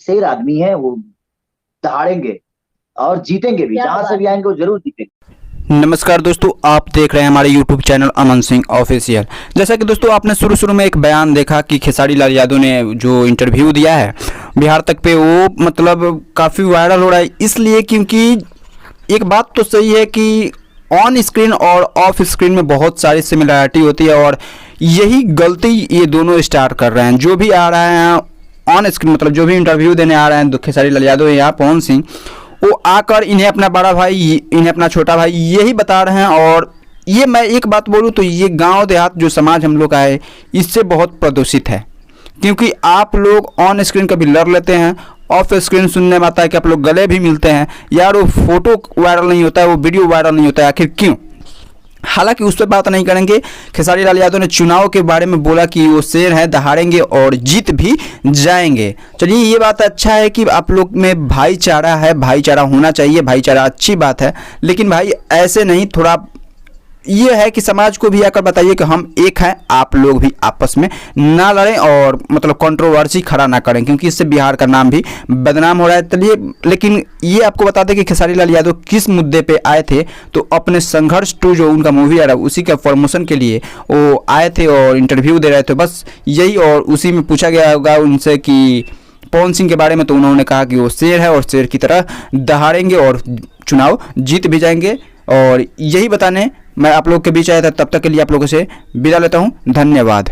शेर आदमी है, वो दहाड़ेंगे और जीतेंगे भी, जहां से भी आएंगे वो जरूर जीतेंगे। नमस्कार दोस्तों, आप देख रहे हैं हमारे YouTube channel Aman Singh official. जैसा कि दोस्तों आपने शुरू में एक बयान देखा कि खेसारी लाल यादव ने जो इंटरव्यू दिया है बिहार तक पे, वो मतलब काफ़ी वायरल हो रहा है इसलिए क्योंकि एक बात तो सही है कि ऑन स्क्रीन और ऑफ स्क्रीन में बहुत सारी सिमिलरिटी होती है और यही गलती ये दोनों स्टार कर रहे हैं। जो भी आ रहे हैं ऑन स्क्रीन, मतलब जो भी इंटरव्यू देने आ रहे हैं खेसारी लाल यादव या पवन सिंह, वो आकर इन्हें अपना बड़ा भाई, इन्हें अपना छोटा भाई यही बता रहे हैं। और ये मैं एक बात बोलूँ तो ये गांव देहात जो समाज हम लोग का है इससे बहुत प्रदूषित है, क्योंकि आप लोग ऑन स्क्रीन कभी लड़ लेते हैं, ऑफ स्क्रीन सुनने में आता है कि आप लोग गले भी मिलते हैं। यार वो फोटो वायरल नहीं होता है, वो वीडियो वायरल नहीं होता है, आखिर क्यों? हालांकि उस पर बात नहीं करेंगे। खेसारी लाल यादव ने चुनाव के बारे में बोला कि वो शेर है, दहाड़ेंगे और जीत भी जाएंगे। चलिए, ये बात अच्छा है कि आप लोग में भाईचारा है, भाईचारा होना चाहिए, भाईचारा अच्छी बात है, लेकिन भाई ऐसे नहीं। थोड़ा ये है कि समाज को भी आकर बताइए कि हम एक हैं, आप लोग भी आपस में ना लड़ें और मतलब कंट्रोवर्सी खड़ा ना करें, क्योंकि इससे बिहार का नाम भी बदनाम हो रहा है। चलिए, लेकिन ये आपको बता दें कि खेसारी लाल यादव किस मुद्दे पे आए थे। तो अपने संघर्ष 2 जो उनका मूवी आ रहा है उसी का प्रमोशन के लिए वो आए थे और इंटरव्यू दे रहे थे, बस यही। और उसी में पूछा गया होगा उनसे कि पवन सिंह के बारे में, तो उन्होंने कहा कि वो शेर है और शेर की तरह दहाड़ेंगे और चुनाव जीत भी जाएंगे। और यही बताने मैं आप लोग के बीच आया था। तब तक के लिए आप लोगों से विदा लेता हूँ। धन्यवाद।